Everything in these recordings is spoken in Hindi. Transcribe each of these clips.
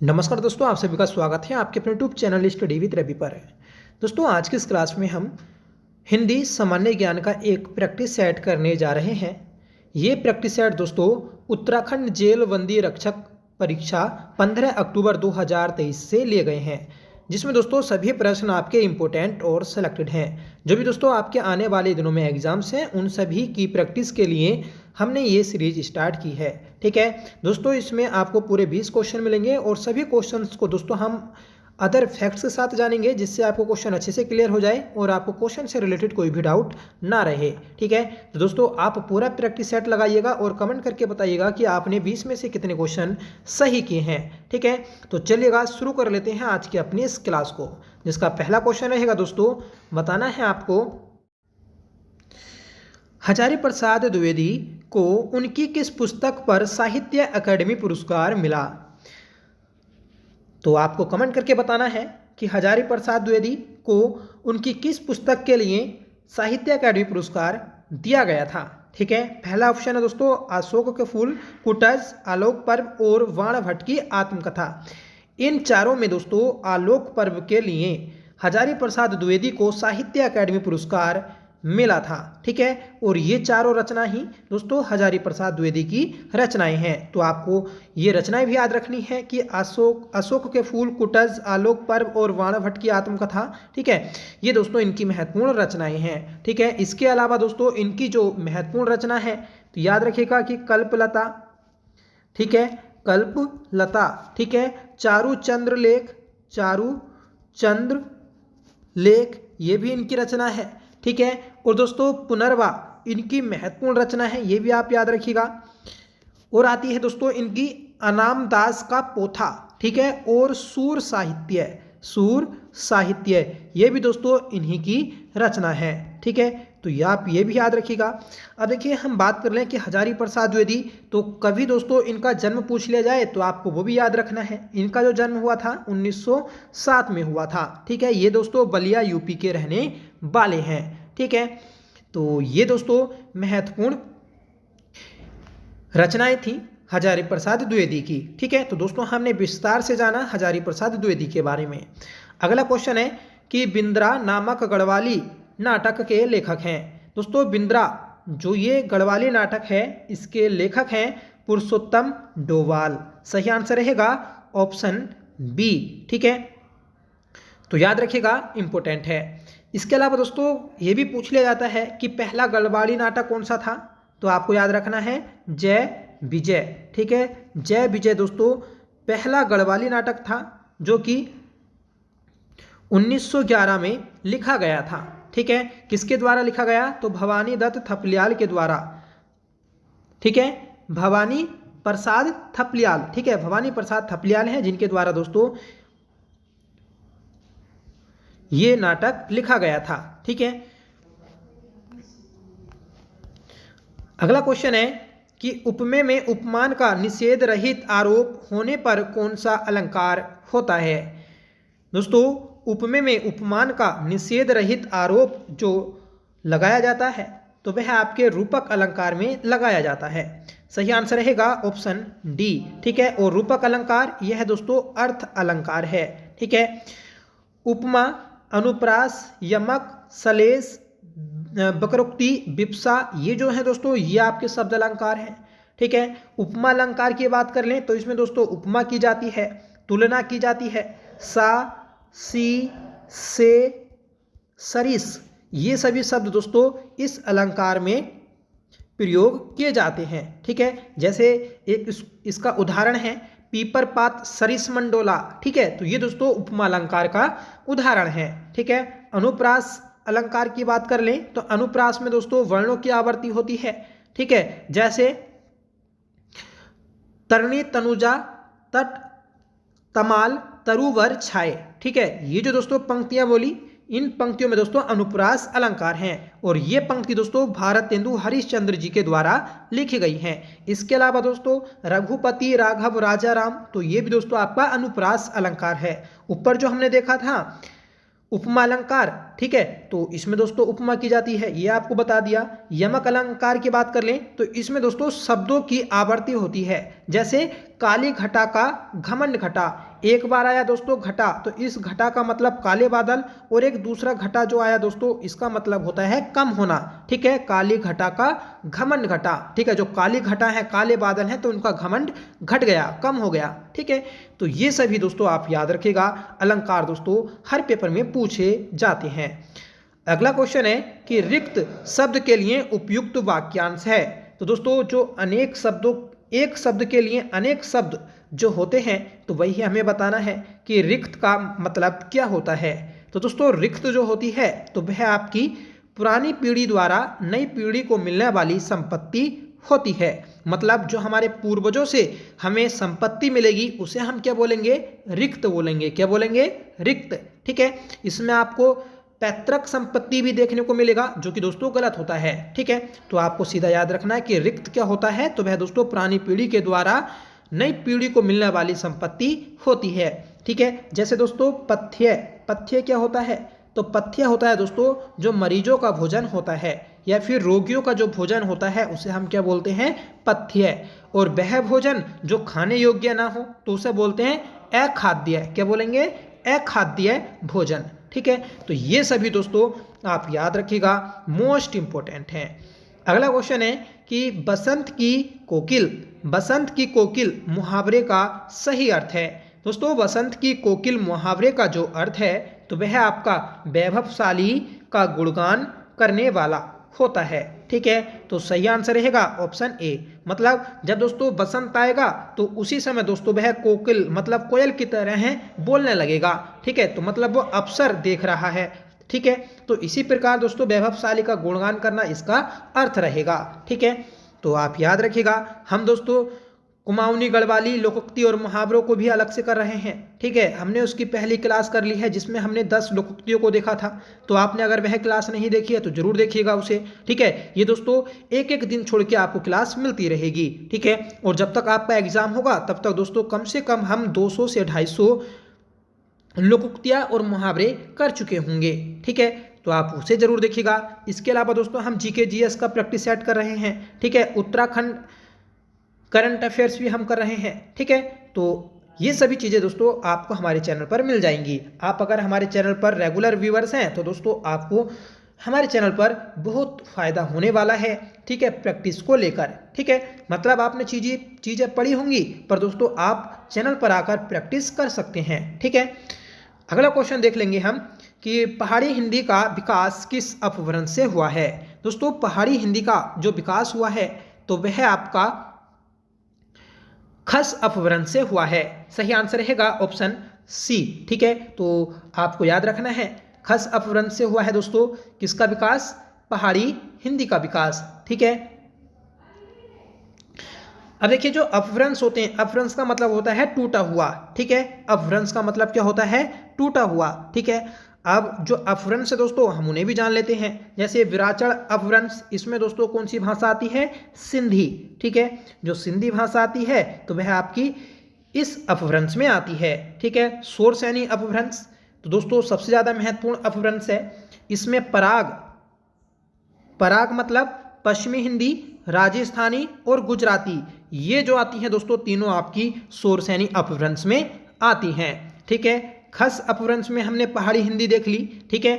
नमस्कार दोस्तों, आप सभी का स्वागत है आपके अपने YouTube channel study with Ravi पर। दोस्तों, आज की इस क्लास में हम हिंदी सामान्य ज्ञान का एक प्रैक्टिस सेट करने जा रहे हैं। ये प्रैक्टिस सेट दोस्तों उत्तराखंड जेल बंदी रक्षक परीक्षा 15 अक्टूबर 2023 से लिए गए हैं, जिसमें दोस्तों सभी प्रश्न आपके इम्पोर्टेंट और सेलेक्टेड हैं। जो भी दोस्तों आपके आने वाले दिनों में एग्जाम्स हैं, उन सभी की प्रैक्टिस के लिए हमने ये सीरीज स्टार्ट की है। ठीक है दोस्तों, इसमें आपको पूरे 20 क्वेश्चन मिलेंगे और सभी क्वेश्चंस को दोस्तों हम अदर फैक्ट्स के साथ जानेंगे, जिससे आपको क्वेश्चन अच्छे से क्लियर हो जाए और आपको क्वेश्चन से रिलेटेड कोई भी डाउट ना रहे। ठीक है, तो दोस्तों आप पूरा प्रैक्टिस सेट लगाइएगा और कमेंट करके बताइएगा कि आपने 20 में से कितने क्वेश्चन सही किए हैं। ठीक है, तो चलिएगा शुरू कर लेते हैं आज की अपनी इस क्लास को, जिसका पहला क्वेश्चन रहेगा दोस्तों, बताना है आपको हजारी प्रसाद द्विवेदी को उनकी किस पुस्तक पर साहित्य अकादमी पुरस्कार मिला। तो आपको कमेंट करके बताना है कि हजारी प्रसाद द्विवेदी को उनकी किस पुस्तक के लिए साहित्य अकादमी पुरस्कार दिया गया था। ठीक है, पहला ऑप्शन है दोस्तों अशोक के फूल, कुटज, आलोक पर्व और वाण भट्ट की आत्मकथा। इन चारों में दोस्तों आलोक पर्व के लिए हजारी प्रसाद द्विवेदी को साहित्य अकादमी पुरस्कार मिला था। ठीक है, और ये चारों रचना ही दोस्तों हजारी प्रसाद द्विवेदी की रचनाएं हैं। तो आपको ये रचनाएं भी याद रखनी है कि अशोक के फूल, कुटज, आलोक पर्व और वाण भट्ट की आत्मकथा। ठीक है, ये दोस्तों इनकी महत्वपूर्ण रचनाएं हैं। ठीक है, इसके अलावा दोस्तों इनकी जो महत्वपूर्ण रचना है तो याद रखिएगा कि कल्पलता, ठीक है, कल्पलता, ठीक है, चारुचंद्र लेख, ये भी इनकी रचना है। ठीक है, और दोस्तों पुनर्वा इनकी महत्वपूर्ण रचना है, ये भी आप याद रखिएगा। और आती है दोस्तों इनकी अनाम दास का पोथा। ठीक है, और सूर साहित्य, ये भी दोस्तों इन्हीं की रचना है। ठीक है, तो ये आप ये भी याद रखिएगा। अब देखिए हम बात कर लें कि हजारी प्रसाद द्विवेदी, तो कभी दोस्तों इनका जन्म पूछ लिया जाए तो आपको वो भी याद रखना है। इनका जो जन्म हुआ था 1907 में हुआ था। ठीक है, ये दोस्तों बलिया यूपी के रहने वाले हैं। ठीक है, तो ये दोस्तों महत्वपूर्ण रचनाएं थी हजारी प्रसाद द्विवेदी की। ठीक है, तो दोस्तों हमने विस्तार से जाना हजारी प्रसाद द्विवेदी के बारे में। अगला क्वेश्चन है कि बिंद्रा नामक गढ़वाली नाटक के लेखक हैं। दोस्तों बिंद्रा जो ये गढ़वाली नाटक है, इसके लेखक हैं पुरुषोत्तम डोभाल। सही आंसर रहेगा ऑप्शन बी। ठीक है, तो याद रखिएगा इंपॉर्टेंट है। इसके अलावा दोस्तों ये भी पूछ लिया जाता है कि पहला गढ़वाली नाटक कौन सा था, तो आपको याद रखना है जय विजय। ठीक है, जय विजय दोस्तों पहला गढ़वाली नाटक था, जो कि 1911 में लिखा गया था। ठीक है, किसके द्वारा लिखा गया, तो भवानी दत्त थपलियाल के द्वारा। ठीक है, भवानी प्रसाद थपलियाल। ठीक है, भवानी प्रसाद थपलियाल हैं जिनके द्वारा दोस्तों ये नाटक लिखा गया था। ठीक है, अगला क्वेश्चन है कि उपमेय में उपमान का निषेध रहित आरोप होने पर कौन सा अलंकार होता है। दोस्तों उपमेय में उपमान का निषेध रहित आरोप जो लगाया जाता है तो वह आपके रूपक अलंकार में लगाया जाता है। सही आंसर रहेगा ऑप्शन डी। ठीक है, और रूपक अलंकार यह है दोस्तों अर्थ अलंकार है। ठीक है, उपमा, अनुप्रास, यमक, सलेस, वक्रोक्ति, विप्सा, ये जो है दोस्तों ये आपके शब्द अलंकार हैं। ठीक है, उपमा अलंकार की बात कर लें तो इसमें दोस्तों उपमा की जाती है, तुलना की जाती है, सा, सी, से, सरिस, ये सभी शब्द दोस्तों इस अलंकार में प्रयोग किए जाते हैं। ठीक है, जैसे एक इसका उदाहरण है पीपर पात सरिस मंडोला। ठीक है, तो ये दोस्तों उपमा अलंकार का उदाहरण है। ठीक है, अनुप्रास अलंकार की बात कर लें तो अनुप्रास में दोस्तों वर्णों की आवर्ती होती है। ठीक है, जैसे तरणी, तनुजा, तट, तमाल, तरुवर, छाए। ठीक है, ये जो दोस्तों पंक्तियां बोली, इन पंक्तियों में दोस्तों अनुप्रास अलंकार हैं और ये पंक्ति दोस्तों भारतेंदु हरिश्चंद्र जी के द्वारा लिखी गई हैं। इसके अलावा दोस्तों रघुपति, राघव, राजा राम, तो ये भी दोस्तों आपका अनुप्रास अलंकार है। ऊपर जो हमने देखा था उपमा अलंकार, ठीक है, तो इसमें दोस्तों उपमा की जाती है, ये आपको बता दिया। यमक अलंकार की बात कर लें तो इसमें दोस्तों शब्दों की आवर्ती होती है, जैसे काली घटा का घमंड घटा, एक बार आया दोस्तों घटा, तो इस घटा का मतलब काले बादल, और एक दूसरा घटा जो आया दोस्तों इसका मतलब होता है कम होना। ठीक है, काली घटा का घमंड घटा। ठीक है, जो काली घटा है, काले बादल हैं, तो उनका घमंड घट गया, कम हो गया। ठीक है, तो ये सभी दोस्तों आप याद रखिएगा, अलंकार दोस्तों हर पेपर में पूछे जाते हैं। अगला क्वेश्चन है कि रिक्त शब्द के लिए उपयुक्त वाक्यांश है। तो दोस्तों जो अनेक शब्दों, एक शब्द के लिए अनेक शब्द जो होते हैं, तो वही हमें बताना है कि रिक्त का मतलब क्या होता है। तो दोस्तों रिक्त जो होती है, तो वह आपकी पुरानी पीढ़ी द्वारा नई पीढ़ी को मिलने वाली संपत्ति होती है। मतलब जो हमारे पूर्वजों से हमें संपत्ति मिलेगी उसे हम क्या बोलेंगे, रिक्त बोलेंगे। क्या बोलेंगे, रिक्त। ठीक है, इसमें आपको पैतृक संपत्ति भी देखने को मिलेगा, जो कि दोस्तों गलत होता है। ठीक है, तो आपको सीधा याद रखना है कि रिक्त क्या होता है, तो वह दोस्तों पुरानी पीढ़ी के द्वारा नई पीढ़ी को मिलने वाली संपत्ति होती है। ठीक है, जैसे दोस्तों पथ्य, पथ्य क्या होता है, तो पथ्य होता है दोस्तों जो मरीजों का भोजन होता है या फिर रोगियों का जो भोजन होता है उसे हम क्या बोलते हैं, पथ्य। और वह भोजन जो खाने योग्य ना हो तो उसे बोलते हैं अखाद्य। क्या बोलेंगे, अखाद्य भोजन। ठीक है, तो ये सभी दोस्तों आप याद रखिएगा, मोस्ट इंपॉर्टेंट हैं। अगला क्वेश्चन है कि बसंत की कोकिल, बसंत की कोकिल मुहावरे का सही अर्थ है। दोस्तों बसंत की कोकिल मुहावरे का जो अर्थ है, तो वह आपका वैभवशाली का गुणगान करने वाला होता है। ठीक है, तो सही आंसर रहेगा ऑप्शन ए। मतलब जब दोस्तों बसंत आएगा तो उसी समय दोस्तों वह कोकिल मतलब कोयल की तरह है बोलने लगेगा। ठीक है, तो मतलब वो अवसर देख रहा है। ठीक है, तो इसी प्रकार दोस्तों वैभवशाली का गुणगान करना इसका अर्थ रहेगा। ठीक है, तो आप याद रखिएगा, हम दोस्तों कुमाऊनी गढ़वाली लोकोक्ति और मुहावरों को भी अलग से कर रहे हैं। ठीक है, हमने उसकी पहली क्लास कर ली है जिसमें हमने 10 लोकोक्तियों को देखा था। तो आपने अगर वह क्लास नहीं देखी है तो जरूर देखिएगा उसे। ठीक है, ये दोस्तों एक एक दिन छोड़ के आपको क्लास मिलती रहेगी। ठीक है, और जब तक आपका एग्जाम होगा तब तक दोस्तों कम से कम हम 200 से 250 लोकोक्तियाँ और मुहावरे कर चुके होंगे। ठीक है, तो आप उसे जरूर देखिएगा। इसके अलावा दोस्तों हम जीके जीएस का प्रैक्टिस सेट कर रहे हैं। ठीक है, उत्तराखंड करंट अफेयर्स भी हम कर रहे हैं। ठीक है, तो ये सभी चीज़ें दोस्तों आपको हमारे चैनल पर मिल जाएंगी। आप अगर हमारे चैनल पर रेगुलर व्यूअर्स हैं तो दोस्तों आपको हमारे चैनल पर बहुत फ़ायदा होने वाला है। ठीक है, प्रैक्टिस को लेकर। ठीक है, मतलब आपने चीज़ें पढ़ी होंगी पर दोस्तों आप चैनल पर आकर प्रैक्टिस कर सकते हैं। ठीक है, अगला क्वेश्चन देख लेंगे हम कि पहाड़ी हिंदी का विकास किस अपभ्रंश से हुआ है। दोस्तों पहाड़ी हिंदी का जो विकास हुआ है तो वह आपका खस अपभ्रंश से हुआ है। सही आंसर रहेगा ऑप्शन सी। ठीक है, तो आपको याद रखना है खस अपभ्रंश से हुआ है दोस्तों किसका विकास, पहाड़ी हिंदी का विकास। ठीक है, अब देखिए जो अपभ्रंश होते हैं, अपभ्रंश का मतलब होता है टूटा हुआ। ठीक है, अपभ्रंश का मतलब क्या होता है, टूटा हुआ। ठीक है, अब जो अपभ्रंश है दोस्तों हम उन्हें भी जान लेते हैं। जैसे विराचल अपभ्रंश, इसमें दोस्तों कौन सी भाषा आती है, सिंधी। ठीक है, जो सिंधी भाषा आती है तो वह आपकी इस अपभ्रंश में आती है। ठीक है, शोरसैनी अपभ्रंश तो दोस्तों सबसे ज़्यादा महत्वपूर्ण अपभ्रंश है। इसमें पराग मतलब पश्चिमी हिंदी, राजस्थानी और गुजराती, ये जो आती हैं दोस्तों तीनों आपकी शोरसैनी अपभ्रंश में आती हैं। ठीक है, खस अपभ्रंश में हमने पहाड़ी हिंदी देख ली। ठीक है,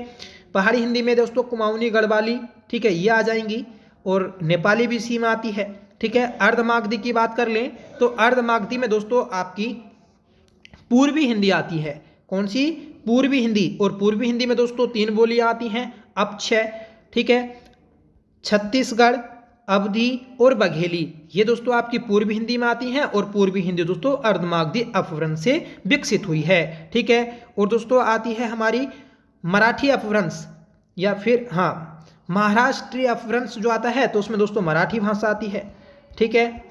पहाड़ी हिंदी में दोस्तों कुमाऊनी गढ़वाली, ठीक है, ये आ जाएंगी और नेपाली भी इसी में आती है। ठीक है, अर्धमागधी की बात कर लें तो अर्धमागधी में दोस्तों आपकी पूर्वी हिंदी आती है। कौन सी, पूर्वी हिंदी। और पूर्वी हिंदी में दोस्तों 3 बोलियां आती हैं, अपक्षय। ठीक है, छत्तीसगढ़, अवधी और बघेली, ये दोस्तों आपकी पूर्वी हिंदी में आती हैं। और पूर्वी हिंदी दोस्तों अर्धमागधी अपभ्रंश से विकसित हुई है। ठीक है, और दोस्तों आती है हमारी मराठी अपभ्रंश या फिर महाराष्ट्रीय अपभ्रंश जो आता है तो उसमें दोस्तों मराठी भाषा आती है। ठीक है,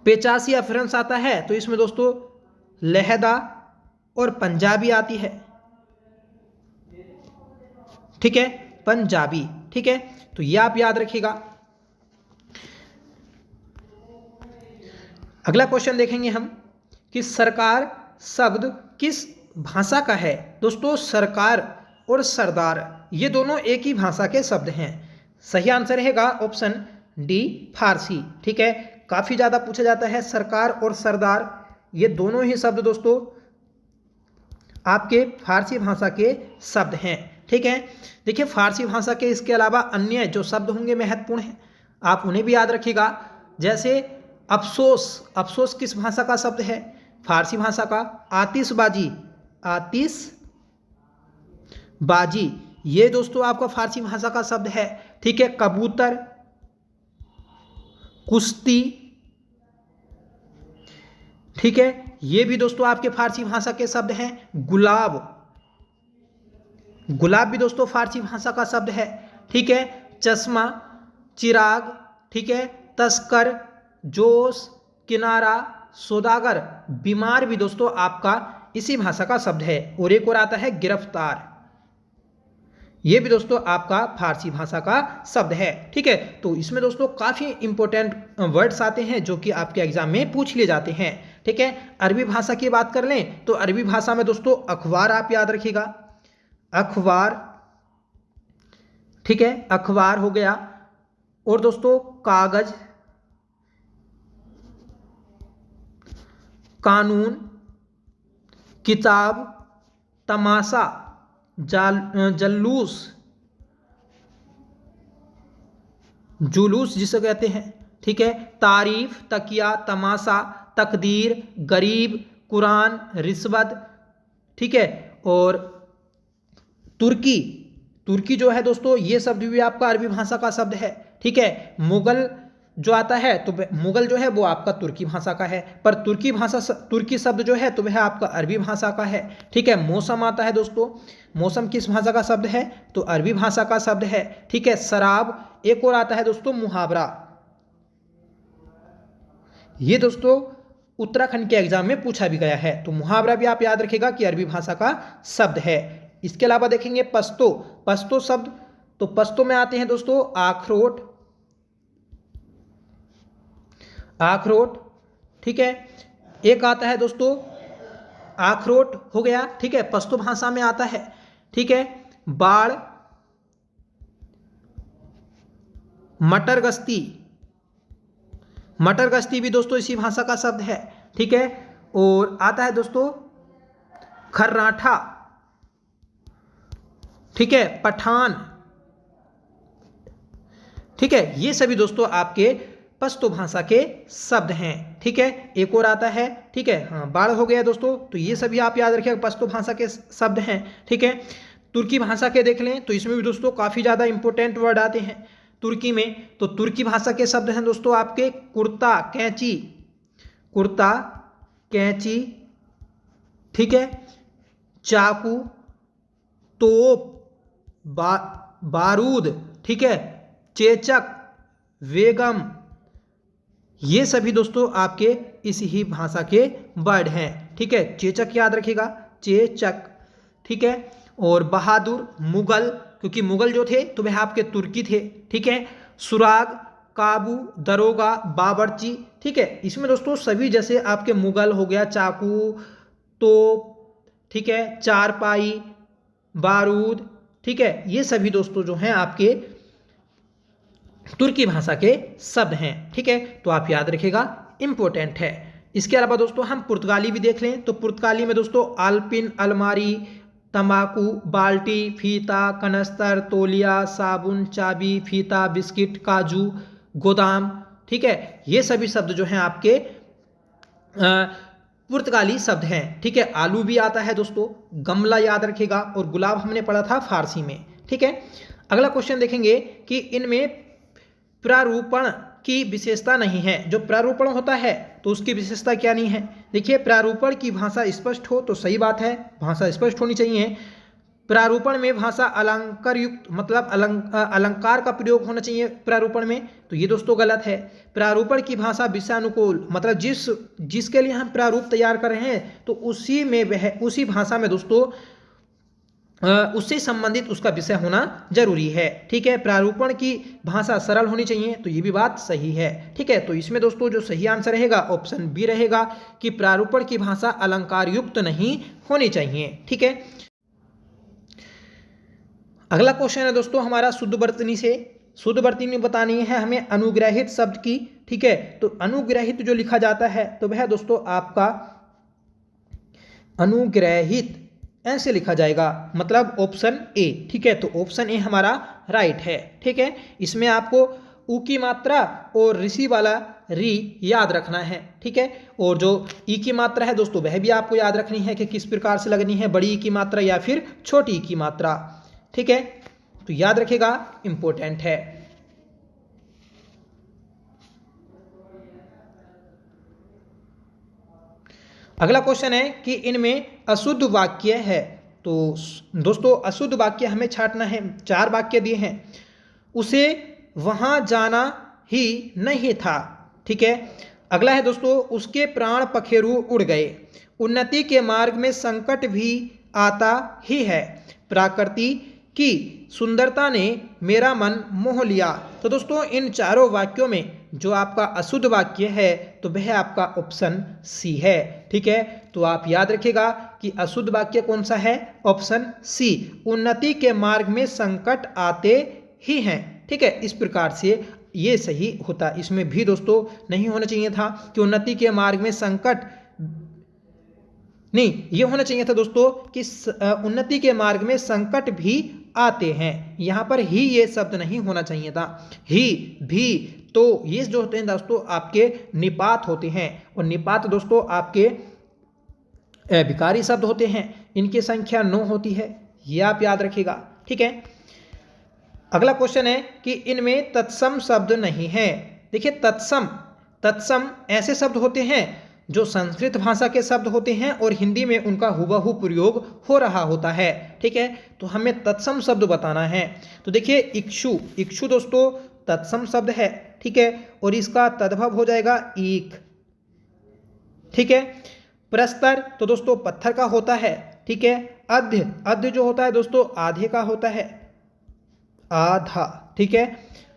पेचासी अपभ्रंश आता है तो इसमें दोस्तों लहदा और पंजाबी आती है। ठीक है, पंजाबी। ठीक है, तो ये आप याद रखिएगा। अगला क्वेश्चन देखेंगे हम कि सरकार शब्द किस भाषा का है। दोस्तों सरकार और सरदार ये दोनों एक ही भाषा के शब्द हैं। सही आंसर रहेगा ऑप्शन डी, फारसी। ठीक है, काफ़ी ज़्यादा पूछा जाता है सरकार और सरदार, ये दोनों ही शब्द दोस्तों आपके फारसी भाषा के शब्द हैं। ठीक है, देखिए फारसी भाषा के इसके अलावा अन्य जो शब्द होंगे महत्वपूर्ण हैं, आप उन्हें भी याद रखिएगा। जैसे अफसोस, अफसोस किस भाषा का शब्द है? फारसी भाषा का। आतिशबाजी, आतिशबाजी ये दोस्तों आपका फारसी भाषा का शब्द है। ठीक है, कबूतर, कुश्ती, ठीक है, ये भी दोस्तों आपके फारसी भाषा के शब्द हैं। गुलाब, गुलाब भी दोस्तों फारसी भाषा का शब्द है। ठीक है, चश्मा, चिराग, ठीक है, तस्कर, जोश, किनारा, सौदागर, बीमार भी दोस्तों आपका इसी भाषा का शब्द है। और एक और आता है गिरफ्तार, ये भी दोस्तों आपका फारसी भाषा का शब्द है। ठीक है, तो इसमें दोस्तों काफ़ी इंपॉर्टेंट वर्ड्स आते हैं जो कि आपके एग्जाम में पूछ लिए जाते हैं। ठीक है, अरबी भाषा की बात कर लें तो अरबी भाषा में दोस्तों अखबार आप याद रखिएगा, अखबार, ठीक है, अखबार हो गया। और दोस्तों कागज, कानून, किताब, तमाशा, जलूस, जुलूस जिसे कहते हैं। ठीक है, तारीफ, तकिया, तमाशा, तकदीर, गरीब, कुरान, रिश्वत, ठीक है। और तुर्की, तुर्की जो है दोस्तों ये शब्द भी आपका अरबी भाषा का शब्द है। ठीक है, मुगल जो आता है तो मुगल जो है वो आपका तुर्की भाषा का है, पर तुर्की भाषा, तुर्की शब्द जो है तो वह आपका अरबी भाषा का है। ठीक है, मौसम आता है दोस्तों, मौसम किस भाषा का शब्द है? तो अरबी भाषा का शब्द है। ठीक है, शराब, एक और आता है दोस्तों मुहावरा, ये दोस्तों उत्तराखंड के एग्जाम में पूछा भी गया है, तो मुहावरा भी आप याद रखिएगा कि अरबी भाषा का शब्द है। इसके अलावा देखेंगे पश्तो, पश्तो शब्द, तो पश्तो में आते हैं दोस्तों आखरोट, आखरोट, ठीक है, एक आता है दोस्तों आखरोट हो गया। ठीक है, पश्तो भाषा में आता है। ठीक है, बाढ़, मटर गश्ती, मटर गश्ती भी दोस्तों इसी भाषा का शब्द है। ठीक है, और आता है दोस्तों खर्राठा, ठीक है, पठान, ठीक है, ये सभी दोस्तों आपके पश्तो भाषा के शब्द हैं। ठीक है, एक और आता है, ठीक है, हाँ बाढ़ हो गया दोस्तों, तो ये सभी आप याद रखिएगा पश्तो भाषा के शब्द हैं। ठीक है, तुर्की भाषा के देख लें तो इसमें भी दोस्तों काफ़ी ज़्यादा इंपॉर्टेंट वर्ड आते हैं तुर्की में। तो तुर्की भाषा के शब्द हैं दोस्तों आपके कुर्ता, कैंची, कुर्ता, कैंची, ठीक है, चाकू, तोप, बारूद, ठीक है, चेचक, वेगम, ये सभी दोस्तों आपके इस ही भाषा के वर्ड हैं। ठीक है, चेचक याद रखिएगा, चेचक, ठीक है, और बहादुर, मुगल, क्योंकि मुगल जो थे तो वह आपके तुर्की थे। ठीक है, सुराग, काबू, दरोगा, बावर्ची, ठीक है, इसमें दोस्तों सभी जैसे आपके मुगल हो गया, चाकू, तोप, ठीक है, चारपाई, बारूद, ठीक है, ये सभी दोस्तों जो हैं आपके तुर्की भाषा के शब्द हैं। ठीक है, तो आप याद रखिएगा, इंपॉर्टेंट है। इसके अलावा दोस्तों हम पुर्तगाली भी देख लें तो पुर्तगाली में दोस्तों आलपिन, अलमारी, तंबाकू, बाल्टी, फीता, कनस्तर, तौलिया, साबुन, चाबी, फीता, बिस्किट, काजू, गोदाम, ठीक है, ये सभी शब्द जो हैं आपके पुर्तगाली शब्द हैं। ठीक है, आलू भी आता है दोस्तों, गमला याद रखिएगा, और गुलाब हमने पढ़ा था फारसी में। ठीक है, अगला क्वेश्चन देखेंगे कि इनमें प्रारूपण की विशेषता नहीं है। जो प्रारूपण होता है तो उसकी विशेषता क्या नहीं है? देखिए, प्रारूपण की भाषा स्पष्ट हो तो सही बात है, भाषा स्पष्ट होनी चाहिए। प्रारूपण में भाषा अलंकार युक्त, मतलब अलंकार का प्रयोग होना चाहिए प्रारूपण में, तो ये दोस्तों गलत है। प्रारूपण की भाषा विषयानुकूल, मतलब जिसके लिए हम प्रारूप तैयार कर रहे हैं तो उसी में वह, उसी भाषा में दोस्तों उससे संबंधित उसका विषय होना जरूरी है। ठीक है, प्रारूपण की भाषा सरल होनी चाहिए, तो ये भी बात सही है। ठीक है, तो इसमें दोस्तों जो सही आंसर रहेगा ऑप्शन बी रहेगा कि प्रारूपण की भाषा अलंकार युक्त नहीं होनी चाहिए। ठीक है, अगला क्वेश्चन है दोस्तों हमारा शुद्ध वर्तनी से। शुद्ध वर्तनी बतानी है हमें अनुग्रहित शब्द की। ठीक है, तो अनुग्रहित जो लिखा जाता है तो वह दोस्तों आपका अनुग्रहित ऐसे लिखा जाएगा, मतलब ऑप्शन ए। ठीक है, तो ऑप्शन ए हमारा राइट है। ठीक है, इसमें आपको उ की मात्रा और ऋषि वाला री याद रखना है। ठीक है, और जो ई की मात्रा है दोस्तों वह भी आपको याद रखनी है कि किस प्रकार से लगनी है, बड़ी ई की मात्रा या फिर छोटी ई की मात्रा। ठीक है, तो याद रखिएगा, इंपॉर्टेंट है। अगला क्वेश्चन है कि इनमें अशुद्ध वाक्य है। तो दोस्तों अशुद्ध वाक्य हमें छांटना है। 4 वाक्य दिए हैं। उसे वहां जाना ही नहीं था। ठीक है, अगला है दोस्तों, उसके प्राण पखेरु उड़ गए। उन्नति के मार्ग में संकट भी आता ही है। प्रकृति की सुंदरता ने मेरा मन मोह लिया। तो दोस्तों इन चारों वाक्यों में जो आपका अशुद्ध वाक्य है तो वह आपका ऑप्शन सी है। ठीक है, तो आप याद रखिएगा कि अशुद्ध वाक्य कौन सा है, ऑप्शन सी। उन्नति के मार्ग में संकट आते ही हैं। ठीक है, इस प्रकार से ये सही होता। इसमें भी दोस्तों नहीं होना चाहिए था कि उन्नति के मार्ग में संकट, नहीं, ये होना चाहिए था दोस्तों कि उन्नति के मार्ग में संकट भी आते हैं। यहां पर ही ये शब्द नहीं होना चाहिए था, ही भी। तो ये जो होते हैं दोस्तों आपके निपात होते हैं, और निपात दोस्तों आपके विकारी शब्द होते हैं। इनकी संख्या 9 होती है, ये आप याद रखिएगा। ठीक है, अगला क्वेश्चन है कि इनमें तत्सम शब्द नहीं है। देखिए तत्सम ऐसे शब्द होते हैं जो संस्कृत भाषा के शब्द होते हैं और हिंदी में उनका हुबहू प्रयोग हो रहा होता है। ठीक है, तो हमें तत्सम शब्द बताना है। तो देखिए इक्षु दोस्तों तत्सम शब्द है। ठीक है, और इसका तद्भव हो जाएगा ईख। ठीक है, प्रस्तर तो दोस्तों पत्थर का होता है। ठीक है, अध्य जो होता है दोस्तों आधे का होता है, आधा। ठीक है,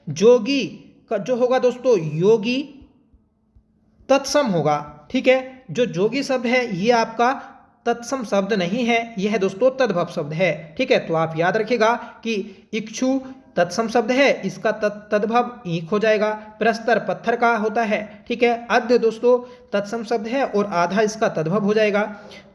जोगी का जो होगा दोस्तों योगी तत्सम होगा। ठीक है, जो जोगी शब्द है ये आपका तत्सम शब्द नहीं है, यह है दोस्तों तद्भव शब्द है। ठीक है, तो आप याद रखिएगा कि इक्षु तत्सम शब्द है, इसका तद्भव ईख हो जाएगा। प्रस्तर पत्थर का होता है। ठीक है, अध्य दोस्तों तत्सम शब्द है और आधा इसका तद्भव हो जाएगा।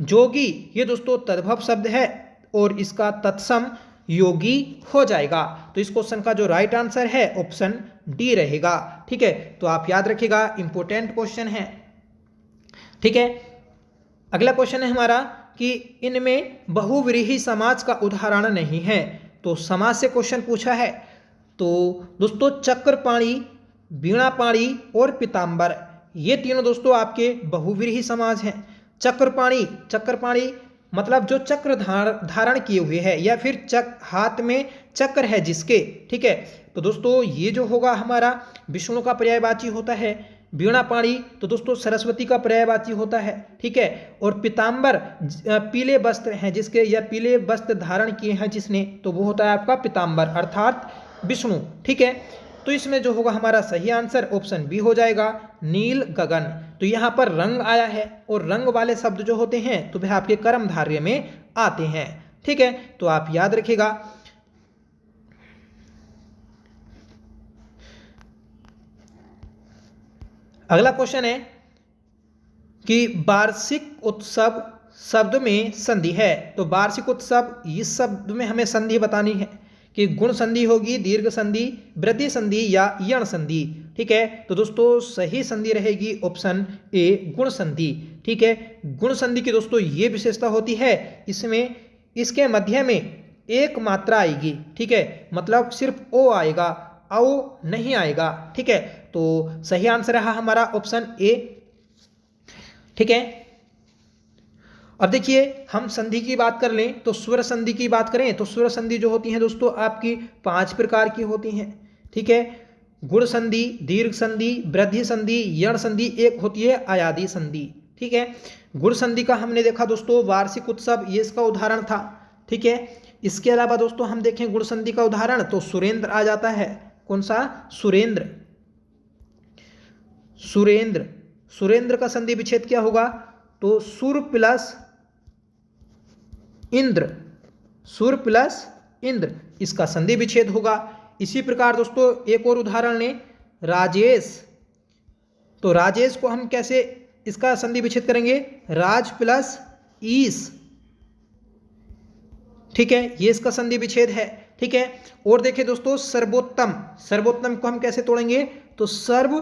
जोगी ये दोस्तों तद्भव शब्द है और इसका तत्सम योगी हो जाएगा। तो इस क्वेश्चन का जो राइट आंसर है ऑप्शन डी रहेगा। ठीक है, तो आप याद रखिएगा, इंपॉर्टेंट क्वेश्चन है। ठीक है, अगला क्वेश्चन है हमारा कि इनमें बहुव्रीहि समाज का उदाहरण नहीं है। तो समाज से क्वेश्चन पूछा है। तो दोस्तों चक्रपाणी, वीणापाणी और पीताम्बर ये तीनों दोस्तों आपके बहुव्रीहि समाज हैं। चक्रपाणी मतलब जो चक्र धारण किए हुए है या फिर हाथ में चक्र है जिसके। ठीक है, तो दोस्तों ये जो होगा हमारा विष्णु का पर्यायवाची होता है। वीणापाणी तो दोस्तों सरस्वती का पर्यायवाची होता है। ठीक है, और पीताम्बर पीले वस्त्र हैं जिसके, या पीले वस्त्र धारण किए हैं जिसने, तो वो होता है आपका पीताम्बर अर्थात विष्णु। ठीक है, तो इसमें जो होगा हमारा सही आंसर ऑप्शन बी हो जाएगा, नील गगन। तो यहाँ पर रंग आया है और रंग वाले शब्द जो होते हैं तो वह आपके कर्मधारय में आते हैं। ठीक है, तो आप याद रखिएगा। अगला क्वेश्चन है कि वार्षिक उत्सव शब्द में संधि है। तो वार्षिक उत्सव इस शब्द में हमें संधि बतानी है कि गुण संधि होगी, दीर्घ संधि, वृद्धि संधि या यण संधि। ठीक है, तो दोस्तों सही संधि रहेगी ऑप्शन ए, गुण संधि। ठीक है, गुण संधि की दोस्तों ये विशेषता होती है, इसमें इसके मध्य में एक मात्रा आएगी। ठीक है, मतलब सिर्फ ओ आएगा, औ नहीं आएगा। ठीक है, तो सही आंसर रहा हमारा ऑप्शन ए। ठीक है, अब देखिए हम संधि की बात कर लें तो स्वर संधि की बात करें तो स्वर संधि जो होती है दोस्तों आपकी 5 प्रकार की होती हैं। ठीक है, गुण संधि, दीर्घ संधि, वृद्धि संधि, यण संधि, एक होती है अयादि संधि। ठीक है, गुण संधि का हमने देखा दोस्तों वार्षिक उत्सव, ये इसका उदाहरण था। ठीक है, इसके अलावा दोस्तों हम देखें गुण संधि का उदाहरण तो सुरेंद्र आ जाता है। कौन सा? सुरेंद्र। सुरेंद्र का संधि विच्छेद क्या होगा? तो सुर प्लस इंद्र, सुर प्लस इंद्र, इसका संधि विच्छेद होगा। इसी प्रकार दोस्तों एक और उदाहरण लें, राजेश। तो राजेश को हम कैसे इसका संधि विच्छेद करेंगे? राज प्लस ईस, ठीक है, ये इसका संधि विच्छेद है, ठीक है। और देखिए दोस्तों सर्वोत्तम, सर्वोत्तम को हम कैसे तोड़ेंगे, तो सर्व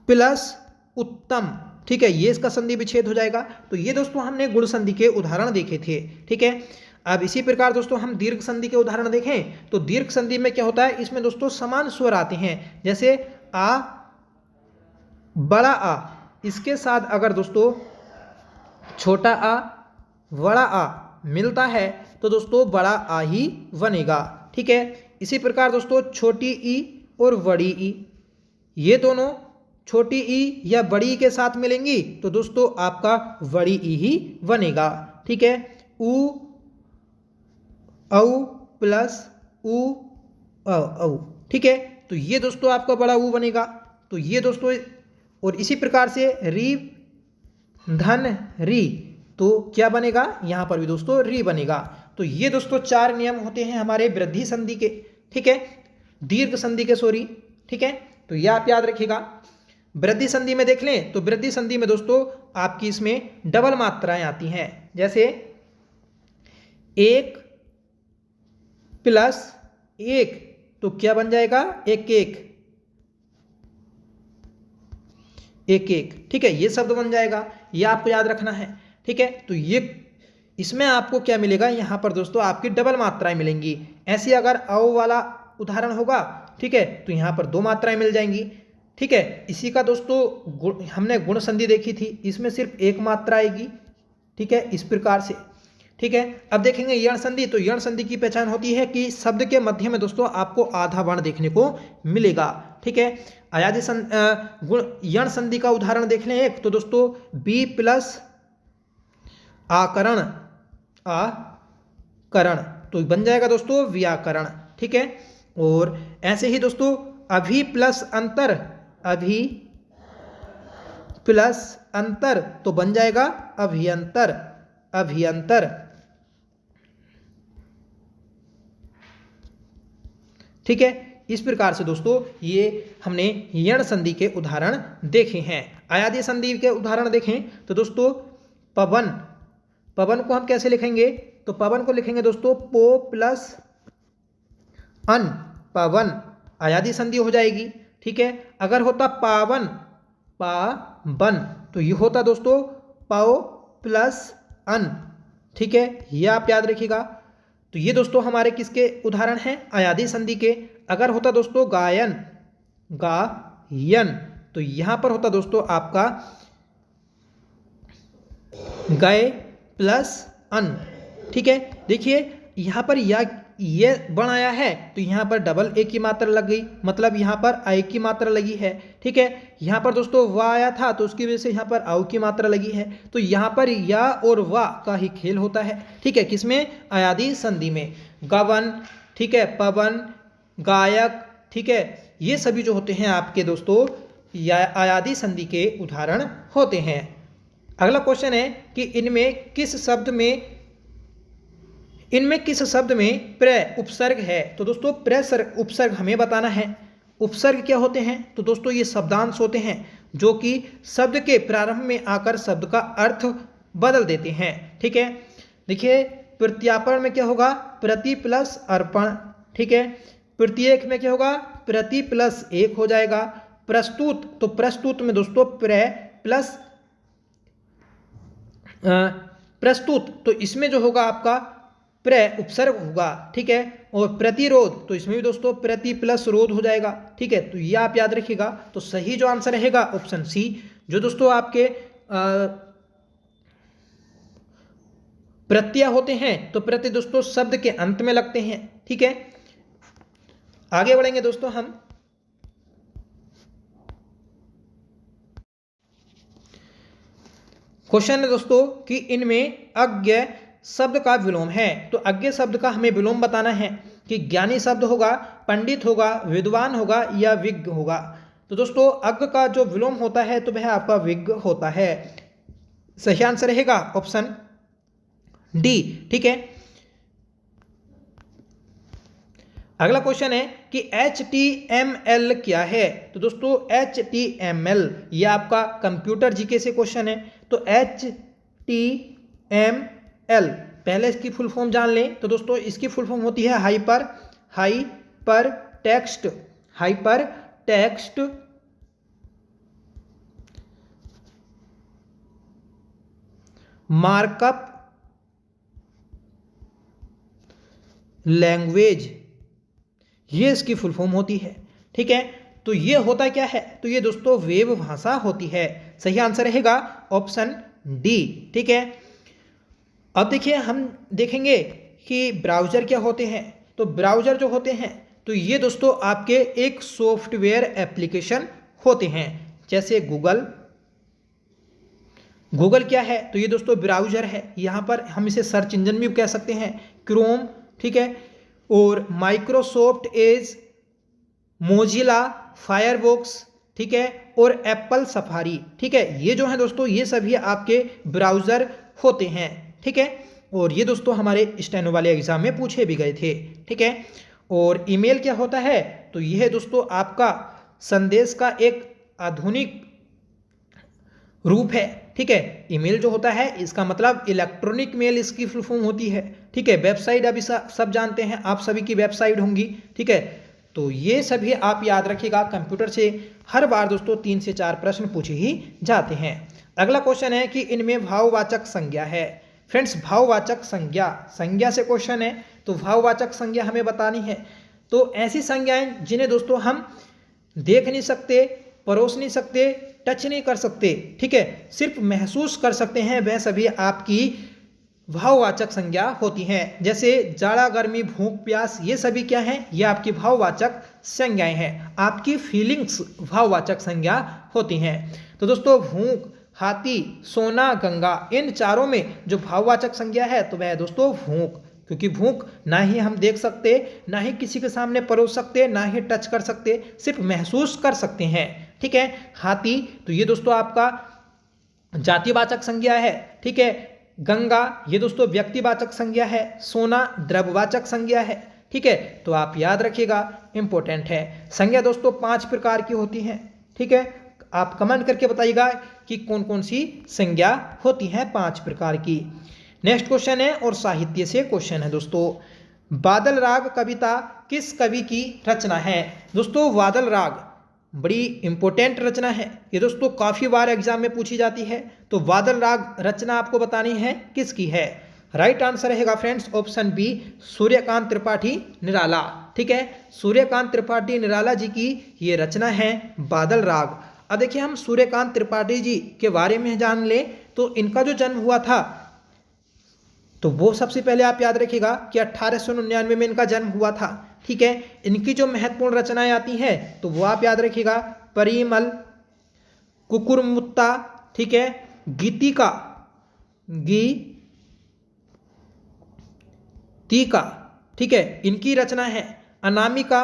प्लस उत्तम, ठीक है, ये इसका संधि विच्छेद हो जाएगा। तो ये दोस्तों हमने गुण संधि के उदाहरण देखे थे, ठीक है। अब इसी प्रकार दोस्तों हम दीर्घ संधि के उदाहरण देखें तो दीर्घ संधि में क्या होता है, इसमें दोस्तों समान स्वर आते हैं, जैसे आ, बड़ा आ, इसके साथ अगर दोस्तों छोटा आ, बड़ा आ मिलता है तो दोस्तों बड़ा आ ही बनेगा, ठीक है। इसी प्रकार दोस्तों छोटी ई और बड़ी ई, ये दोनों छोटी ई या बड़ी के साथ मिलेंगी तो दोस्तों आपका बड़ी ई ही बनेगा, ठीक है। ऊ, औ प्लस ऊ, औ, ठीक है, तो ये दोस्तों आपका बड़ा ऊ बनेगा। तो ये दोस्तों, और इसी प्रकार से री, धन, री, तो क्या बनेगा, यहां पर भी दोस्तों री बनेगा। तो ये दोस्तों 4 नियम होते हैं हमारे वृद्धि संधि के, ठीक है, दीर्घ संधि के, सॉरी, ठीक है। तो यह आप याद रखिएगा। वृद्धि संधि में देख लें तो वृद्धि संधि में दोस्तों आपकी इसमें डबल मात्राएं आती हैं, जैसे 1 प्लस 1, तो क्या बन जाएगा, 1 1, 1 1, ठीक है, ये शब्द बन जाएगा, ये आपको याद रखना है, ठीक है। तो ये इसमें आपको क्या मिलेगा, यहां पर दोस्तों आपकी डबल मात्राएं मिलेंगी। ऐसे अगर औ वाला उदाहरण होगा, ठीक है, तो यहां पर 2 मात्राएं मिल जाएंगी, ठीक है। इसी का दोस्तों हमने गुण संधि देखी थी, इसमें सिर्फ 1 मात्रा आएगी, ठीक है, इस प्रकार से, ठीक है। अब देखेंगे यण संधि। तो यण संधि की पहचान होती है कि शब्द के मध्य में दोस्तों आपको आधा वर्ण देखने को मिलेगा, ठीक है। अयादी गुण यण संधि का उदाहरण देख लें एक, तो दोस्तों बी प्लस आकरण, आकरण, तो बन जाएगा दोस्तों व्याकरण, ठीक है। और ऐसे ही दोस्तों अभी प्लस अंतर, अभी प्लस अंतर, तो बन जाएगा अभियंतर, अभियंतर, ठीक है। इस प्रकार से दोस्तों ये हमने यण संधि के उदाहरण देखे हैं। अयादी संधि के उदाहरण देखें तो दोस्तों पवन, पवन को हम कैसे लिखेंगे, तो पवन को लिखेंगे दोस्तों पो प्लस अन, पवन, अयादी संधि हो जाएगी, ठीक है। अगर होता पावन, पावन, तो ये होता दोस्तों पाओ प्लस अन, ठीक है, ये आप याद रखिएगा। तो ये दोस्तों हमारे किसके उदाहरण हैं, अयादी संधि के। अगर होता दोस्तों गायन, गायन, तो यहां पर होता दोस्तों आपका गए प्लस अन, ठीक है। देखिए यहां पर या ये बण आया है तो यहां पर डबल ए की मात्रा लग गई, मतलब यहां पर आई की मात्रा लगी है, ठीक है। यहां पर दोस्तों वा आया था तो उसकी वजह से यहां पर आउ की मात्रा लगी है। तो यहां पर या और वा का ही खेल होता है, ठीक है, किसमें, अयादी संधि में। गवन, ठीक है, पवन, गायक, ठीक है, ये सभी जो होते हैं आपके दोस्तों या अयादी संधि के उदाहरण होते हैं। अगला क्वेश्चन है कि इनमें किस शब्द में प्रय उपसर्ग है। तो दोस्तों प्रय उपसर्ग हमें बताना है। उपसर्ग क्या होते हैं, तो दोस्तों ये शब्दांश होते हैं जो कि शब्द के प्रारंभ में आकर शब्द का अर्थ बदल देते हैं, ठीक है। देखिए प्रत्यापन में क्या होगा, प्रति प्लस अर्पण, ठीक है। प्रत्येक में क्या होगा, प्रति प्लस एक हो जाएगा। प्रस्तुत, तो प्रस्तुत में दोस्तों प्रय प्लस प्रस्तुत, तो इसमें जो होगा आपका प्रय उपसर्ग होगा, ठीक है। और प्रतिरोध, तो इसमें भी दोस्तों प्रति प्लस रोध हो जाएगा, ठीक है। तो ये आप याद रखिएगा। तो सही जो आंसर रहेगा ऑप्शन सी, जो दोस्तों आपके प्रत्यय होते हैं तो प्रत्यय दोस्तों शब्द के अंत में लगते हैं, ठीक है। आगे बढ़ेंगे दोस्तों हम। क्वेश्चन है दोस्तों कि इनमें अज्ञ शब्द का विलोम है। तो अज्ञ शब्द का हमें विलोम बताना है कि ज्ञानी शब्द होगा, पंडित होगा, विद्वान होगा या विज्ञ होगा। तो दोस्तों अज्ञ का जो विलोम होता है तो वह आपका विज्ञ होता है। सही आंसर रहेगा ऑप्शन डी, ठीक है। अगला क्वेश्चन है कि HTML क्या है। तो दोस्तों HTML ये आपका कंप्यूटर जीके से क्वेश्चन है। तो HTML। पहले इसकी फुल फॉर्म जान लें तो दोस्तों इसकी फुल फॉर्म होती है हाइपर टेक्स्ट मार्कअप लैंग्वेज, ये इसकी फुल फॉर्म होती है। ठीक है, तो ये होता क्या है, तो ये दोस्तों वेब भाषा होती है। सही आंसर रहेगा ऑप्शन डी। ठीक है, अब देखिए हम देखेंगे कि ब्राउज़र क्या होते हैं। तो ब्राउज़र जो होते हैं तो ये दोस्तों आपके एक सॉफ्टवेयर एप्लीकेशन होते हैं, जैसे गूगल क्या है, तो ये दोस्तों ब्राउज़र है। यहाँ पर हम इसे सर्च इंजन भी कह सकते हैं, क्रोम। ठीक है, और माइक्रोसॉफ्ट एज, मोजिला फायरफॉक्स, ठीक है, और एप्पल सफारी। ठीक है, ये जो है दोस्तों ये सभी आपके ब्राउज़र होते हैं। ठीक है, और ये दोस्तों हमारे स्टेनो वाले एग्जाम में पूछे भी गए थे। ठीक है, और ईमेल क्या होता है, तो यह दोस्तों आपका संदेश का एक आधुनिक रूप है। ठीक है, ईमेल जो होता है इसका मतलब इलेक्ट्रॉनिक मेल इसकी फुल फॉर्म होती है। ठीक है, वेबसाइट अभी सब जानते हैं, आप सभी की वेबसाइट होंगी। ठीक है, तो ये सभी आप याद रखिएगा, कंप्यूटर से हर बार दोस्तों 3 से 4 प्रश्न पूछे ही जाते हैं। अगला क्वेश्चन है कि इनमें भाववाचक संज्ञा है। फ्रेंड्स, भाववाचक संज्ञा से क्वेश्चन है, तो भाववाचक संज्ञा हमें बतानी है। तो ऐसी संज्ञाएं जिन्हें दोस्तों हम देख नहीं सकते, परोस नहीं सकते, टच नहीं कर सकते, ठीक है, सिर्फ महसूस कर सकते हैं, वह सभी आपकी भाववाचक संज्ञा होती हैं। जैसे जाड़ा, गर्मी, भूख, प्यास, ये सभी क्या हैं, ये आपकी भाववाचक संज्ञाएं हैं। आपकी फीलिंग्स भाववाचक संज्ञा होती हैं। तो दोस्तों भूख, हाथी, सोना, गंगा, इन चारों में जो भाववाचक संज्ञा है तो वह है दोस्तों भूख, क्योंकि भूख ना ही हम देख सकते, ना ही किसी के सामने परोस सकते, ना ही टच कर सकते, सिर्फ महसूस कर सकते हैं। ठीक है, हाथी, तो ये दोस्तों आपका जातिवाचक संज्ञा है। ठीक है, गंगा, ये दोस्तों व्यक्तिवाचक संज्ञा है। सोना द्रव्यवाचक संज्ञा है। ठीक है, तो आप याद रखिएगा, इंपॉर्टेंट है। संज्ञा दोस्तों 5 प्रकार की होती हैं। ठीक है, आप कमेंट करके बताइएगा कि कौन कौन सी संज्ञा होती हैं 5 प्रकार की। नेक्स्ट क्वेश्चन है और साहित्य से क्वेश्चन है दोस्तों, बादल राग कविता किस कवि की रचना है। दोस्तों बादल राग बड़ी इंपॉर्टेंट रचना है, ये दोस्तों काफ़ी बार एग्जाम में पूछी जाती है। तो बादल राग रचना आपको बतानी है किसकी है। राइट आंसर रहेगा friends option B, Suryakant Tripathi Nirala. ठीक है, सूर्यकांत त्रिपाठी निराला जी की ये रचना है बादल राग। अब देखिए हम सूर्यकांत त्रिपाठी जी के बारे में जान लें तो इनका जो जन्म हुआ था तो वो सबसे पहले आप याद रखिएगा कि 1899 में इनका जन्म हुआ था। ठीक है, इनकी जो महत्वपूर्ण रचनाएं आती हैं तो वो आप याद रखिएगा, परिमल, कुकुरमुत्ता, ठीक है, गीतिका, ठीक है, इनकी रचना है। अनामिका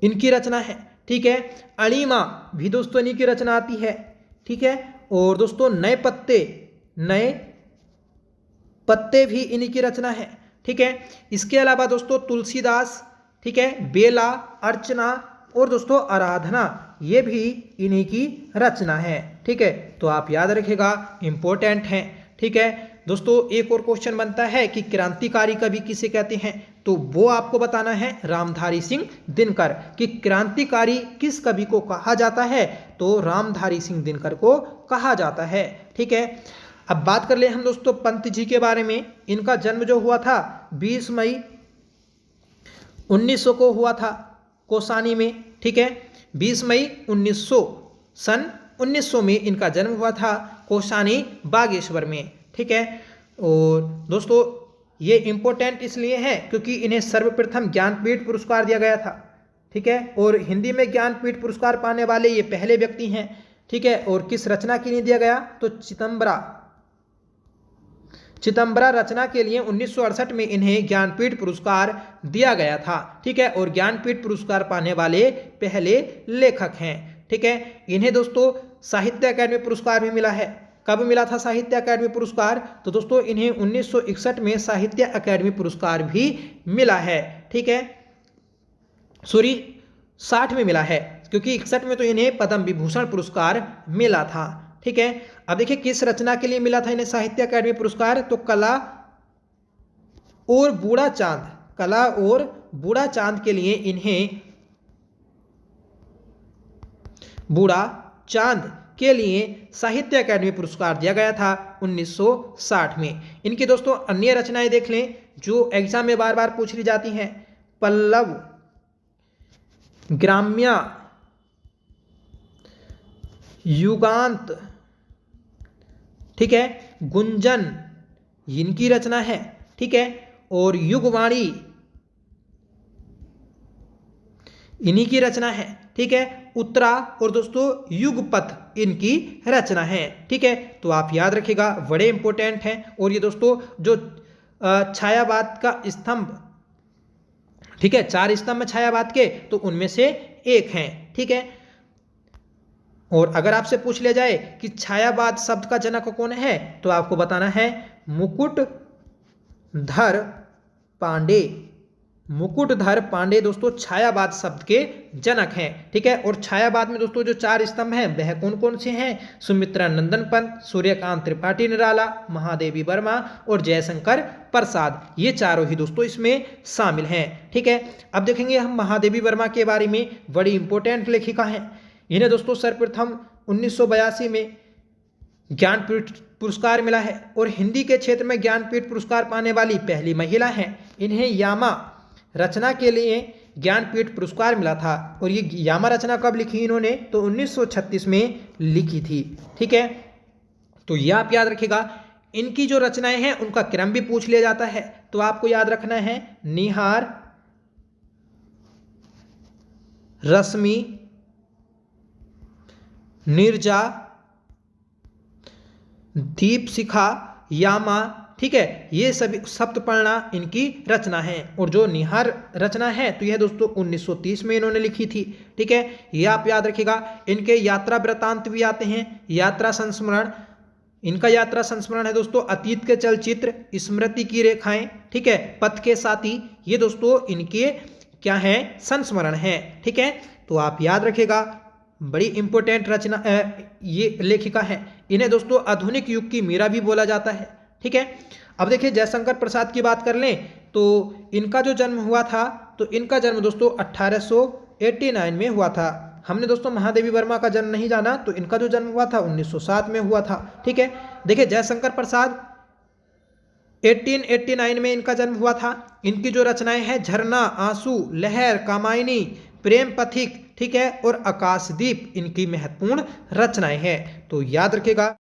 इनकी रचना है। ठीक है, अणिमा भी दोस्तों इन्हीं की रचना आती है। ठीक है, और दोस्तों नए पत्ते भी इन्हीं की रचना है। ठीक है, इसके अलावा दोस्तों तुलसीदास, ठीक है, बेला, अर्चना और दोस्तों आराधना, ये भी इन्हीं की रचना है। ठीक है, तो आप याद रखिएगा, इंपॉर्टेंट है। ठीक है दोस्तों, एक और क्वेश्चन बनता है कि क्रांतिकारी कवि किसे कहते हैं, तो वो आपको बताना है रामधारी सिंह दिनकर। कि क्रांतिकारी किस कवि को कहा जाता है, तो रामधारी सिंह दिनकर को कहा जाता है। ठीक है, अब बात कर ले हम दोस्तों पंत जी के बारे में। इनका जन्म जो हुआ था 20 मई 1900 को हुआ था कौसानी में। ठीक है, 20 मई 1900 सन 1900 में इनका जन्म हुआ था कौसानी बागेश्वर में। ठीक है, और दोस्तों ये इंपॉर्टेंट इसलिए है क्योंकि इन्हें सर्वप्रथम ज्ञानपीठ पुरस्कार दिया गया था। ठीक है, और हिंदी में ज्ञानपीठ पुरस्कार पाने वाले ये पहले व्यक्ति हैं। ठीक है, और किस रचना के लिए दिया गया, तो चितंबरा रचना के लिए 1968 में इन्हें ज्ञानपीठ पुरस्कार दिया गया था। ठीक है, और ज्ञानपीठ पुरस्कार पाने वाले पहले लेखक हैं। ठीक है, इन्हें दोस्तों साहित्य अकादमी पुरस्कार भी मिला है। कब मिला था साहित्य अकादमी पुरस्कार, तो दोस्तों इन्हें 1961 में साहित्य अकादमी पुरस्कार भी मिला है। ठीक है, सॉरी 60 में मिला है, क्योंकि 61 में तो इन्हें पद्म विभूषण पुरस्कार मिला था। ठीक है। अब देखिए किस रचना के लिए मिला था इन्हें साहित्य अकादमी पुरस्कार, तो कला और बूढ़ा चांद, कला और बूढ़ा चांद के लिए इन्हें, बूढ़ा चांद के लिए साहित्य अकादमी पुरस्कार दिया गया था 1960 में। इनकी दोस्तों अन्य रचनाएं देख लें जो एग्जाम में बार बार पूछ ली जाती हैं। पल्लव, ग्राम्या, युगांत, ठीक है, गुंजन इनकी रचना है, ठीक है, और युगवाणी इन्हीं की रचना है, ठीक है। उत्तरा और दोस्तों युगपथ इनकी रचना है, ठीक है। तो आप याद रखिएगा, बड़े इंपॉर्टेंट हैं। और ये दोस्तों जो छायावाद का स्तंभ, ठीक है, 4 स्तंभ छायावाद के, तो उनमें से एक हैं, ठीक है। और अगर आपसे पूछ लिया जाए कि छायावाद शब्द का जनक कौन है, तो आपको बताना है मुकुटधर पांडे। मुकुटधर पांडे दोस्तों छायावाद शब्द के जनक हैं, ठीक है। और छायावाद में दोस्तों जो 4 स्तंभ हैं वह कौन कौन से हैं? सुमित्रा नंदन पंत, सूर्यकांत त्रिपाठी निराला, महादेवी वर्मा और जयशंकर प्रसाद, ये चारों ही दोस्तों इसमें शामिल हैं, ठीक है। अब देखेंगे हम महादेवी वर्मा के बारे में, बड़ी इंपॉर्टेंट लेखिका हैं। इन्हें दोस्तों सर्वप्रथम 1982 में ज्ञानपीठ पुरस्कार मिला है और हिंदी के क्षेत्र में ज्ञानपीठ पुरस्कार पाने वाली पहली महिला हैं। इन्हें यामा रचना के लिए ज्ञानपीठ पुरस्कार मिला था। और ये यामा रचना कब लिखी इन्होंने? तो 1936 में लिखी थी, ठीक है। तो ये आप याद रखिएगा। इनकी जो रचनाएं हैं उनका क्रम भी पूछ लिया जाता है, तो आपको याद रखना है निहार, रश्मि, निर्जा, दीपशिखा, यामा, ठीक है। ये सभी सप्तपर्णा इनकी रचना है। और जो निहार रचना है तो यह दोस्तों 1930 में इन्होंने लिखी थी, ठीक है। ये आप याद रखिएगा। इनके यात्रा वृत्तांत भी आते हैं, यात्रा संस्मरण, इनका यात्रा संस्मरण है दोस्तों, अतीत के चलचित्र, स्मृति की रेखाएं, ठीक है, पथ के साथी, ये दोस्तों इनके क्या हैं? संस्मरण हैं, ठीक है। तो आप याद रखिएगा, बड़ी इंपॉर्टेंट रचना ये लेखिका है। इन्हें दोस्तों आधुनिक युग की मीरा भी बोला जाता है, ठीक है। अब देखिए जयशंकर प्रसाद की बात कर लें तो इनका जो जन्म हुआ था, तो इनका जन्म दोस्तों 1889 में हुआ था। हमने दोस्तों महादेवी वर्मा का जन्म नहीं जाना, तो इनका जो जन्म हुआ था 1907 में हुआ था, ठीक है। देखिए जयशंकर प्रसाद 1889 में इनका जन्म हुआ था। इनकी जो रचनाएं हैं झरना, आंसू, लहर, कामायनी, प्रेम पथिक, ठीक है, और आकाशदीप इनकी महत्वपूर्ण रचनाएं हैं। तो याद रखिएगा।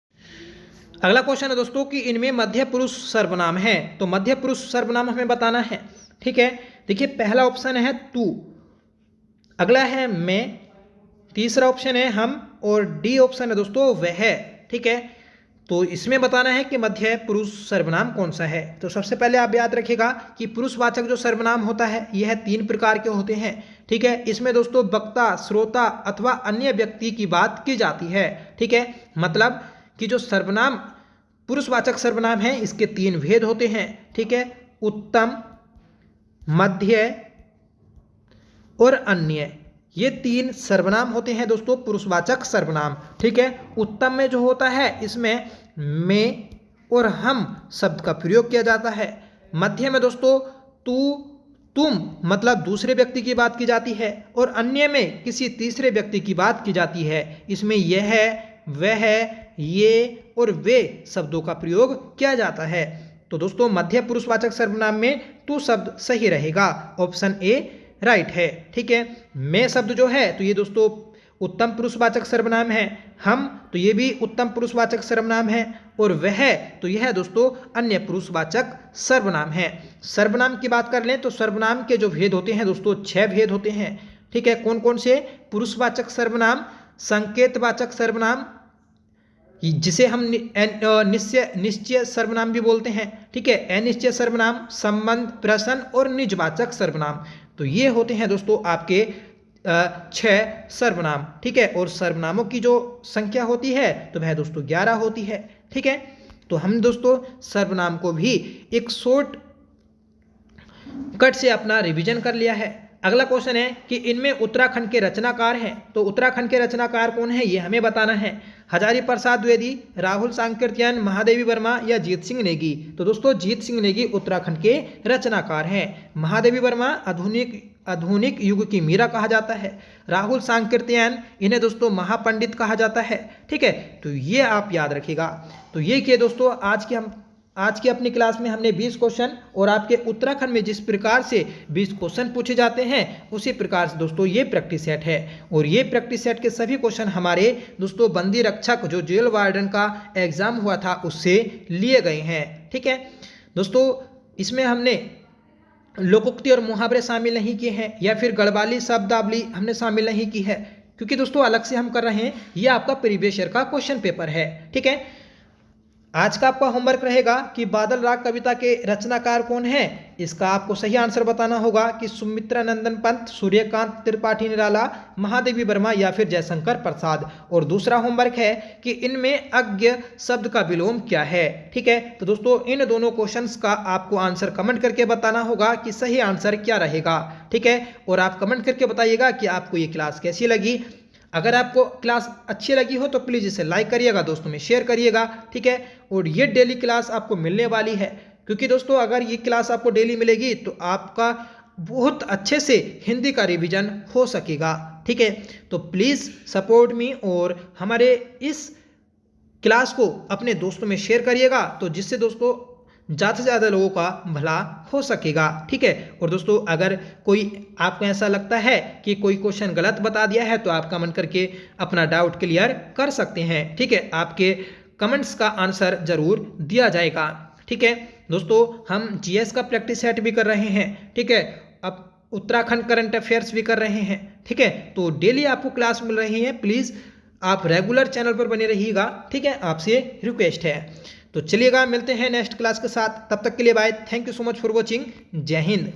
अगला क्वेश्चन है दोस्तों कि इनमें मध्य पुरुष सर्वनाम है, तो मध्य पुरुष सर्वनाम हमें बताना है, ठीक है। देखिए पहला ऑप्शन है तू, अगला है मैं, तीसरा ऑप्शन है हम, और डी ऑप्शन है दोस्तों वह, ठीक है। तो इसमें बताना है कि मध्य पुरुष सर्वनाम कौन सा है। तो सबसे पहले आप याद रखिएगा कि पुरुषवाचक जो सर्वनाम होता है यह 3 प्रकार के होते हैं, ठीक है। इसमें दोस्तों वक्ता, श्रोता अथवा अन्य व्यक्ति की बात की जाती है, ठीक है। मतलब कि जो सर्वनाम पुरुषवाचक सर्वनाम है इसके 3 भेद होते हैं, ठीक है, उत्तम, मध्य और अन्य। ये 3 सर्वनाम होते हैं दोस्तों पुरुषवाचक सर्वनाम, ठीक है। उत्तम में जो होता है इसमें मैं और हम शब्द का प्रयोग किया जाता है। मध्य में दोस्तों तू, तुम मतलब दूसरे व्यक्ति की बात की जाती है, और अन्य में किसी तीसरे व्यक्ति की बात की जाती है। इसमें यह, वह, ये और वे शब्दों का प्रयोग किया जाता है। तो दोस्तों मध्य पुरुषवाचक सर्वनाम में तू शब्द सही रहेगा, ऑप्शन ए राइट है, ठीक है। मैं शब्द जो है तो ये दोस्तों उत्तम पुरुषवाचक सर्वनाम है, हम तो ये भी उत्तम पुरुषवाचक सर्वनाम है, और वह तो यह दोस्तों अन्य पुरुषवाचक सर्वनाम है। सर्वनाम की बात कर लें तो सर्वनाम के जो भेद होते हैं दोस्तों 6 भेद होते हैं, ठीक है। कौन कौन से? पुरुषवाचक सर्वनाम, संकेतवाचक सर्वनाम जिसे हम निश्चय सर्वनाम भी बोलते हैं, ठीक है, अनिश्चय सर्वनाम, संबंध, प्रश्न और निजवाचक सर्वनाम। तो ये होते हैं दोस्तों आपके 6 सर्वनाम, ठीक है। और सर्वनामों की जो संख्या होती है तो वह दोस्तों 11 होती है, ठीक है। तो हम दोस्तों सर्वनाम को भी एक शॉर्ट कट से अपना रिवीजन कर लिया है। अगला क्वेश्चन है कि इनमें उत्तराखंड के रचनाकार हैं, तो उत्तराखंड के रचनाकार कौन है ये हमें बताना है। हजारी प्रसाद द्विवेदी, राहुल सांकृत्यायन, महादेवी वर्मा या जीत सिंह नेगी। तो दोस्तों जीत सिंह नेगी उत्तराखंड के रचनाकार हैं। महादेवी वर्मा आधुनिक युग की मीरा कहा जाता है। राहुल सांकृत्यायन इन्हें दोस्तों महापंडित कहा जाता है। ठीक है, तो ये आप याद रखिएगा। तो ये किए दोस्तों आज की अपनी क्लास में हमने 20 क्वेश्चन, और आपके उत्तराखंड में जिस प्रकार से 20 क्वेश्चन पूछे जाते हैं उसी प्रकार से दोस्तों ये प्रैक्टिस सेट है। और ये प्रैक्टिस सेट के सभी क्वेश्चन हमारे दोस्तों बंदी रक्षक जो जेल वार्डन का एग्जाम हुआ था उससे लिए गए हैं। ठीक है दोस्तों, इसमें हमने लोकोक्ति और मुहावरे शामिल नहीं किए हैं, या फिर गढ़वाली शब्दावली हमने शामिल नहीं की है, क्योंकि दोस्तों अलग से हम कर रहे हैं। ये आपका प्रीवियस ईयर का क्वेश्चन पेपर है। ठीक है, आज का आपका होमवर्क रहेगा कि बादल राग कविता के रचनाकार कौन है। इसका आपको सही आंसर बताना होगा कि सुमित्रा नंदन पंत, सूर्यकांत त्रिपाठी निराला, महादेवी वर्मा या फिर जयशंकर प्रसाद। और दूसरा होमवर्क है कि इनमें अज्ञ शब्द का विलोम क्या है। ठीक है, तो दोस्तों इन दोनों क्वेश्चंस का आपको आंसर कमेंट करके बताना होगा कि सही आंसर क्या रहेगा। ठीक है, और आप कमेंट करके बताइएगा कि आपको ये क्लास कैसी लगी। अगर आपको क्लास अच्छी लगी हो तो प्लीज़ इसे लाइक करिएगा, दोस्तों में शेयर करिएगा। ठीक है, और ये डेली क्लास आपको मिलने वाली है, क्योंकि दोस्तों अगर ये क्लास आपको डेली मिलेगी तो आपका बहुत अच्छे से हिंदी का रिवीजन हो सकेगा। ठीक है, तो प्लीज़ सपोर्ट मी और हमारे इस क्लास को अपने दोस्तों में शेयर करिएगा, तो जिससे दोस्तों ज़्यादा से ज़्यादा लोगों का भला हो सकेगा। ठीक है, और दोस्तों अगर कोई आपको ऐसा लगता है कि कोई क्वेश्चन गलत बता दिया है तो आप कमेंट करके अपना डाउट क्लियर कर सकते हैं। ठीक है, आपके कमेंट्स का आंसर जरूर दिया जाएगा। ठीक है दोस्तों, हम जीएस का प्रैक्टिस सेट भी कर रहे हैं। ठीक है, अब उत्तराखंड करंट अफेयर्स भी कर रहे हैं। ठीक है, तो डेली आपको क्लास मिल रही है, प्लीज़ आप रेगुलर चैनल पर बने रहिएगा। ठीक है, आपसे रिक्वेस्ट है। तो चलिएगा, मिलते हैं नेक्स्ट क्लास के साथ। तब तक के लिए bye. Thank you so much for watching. जय हिंद।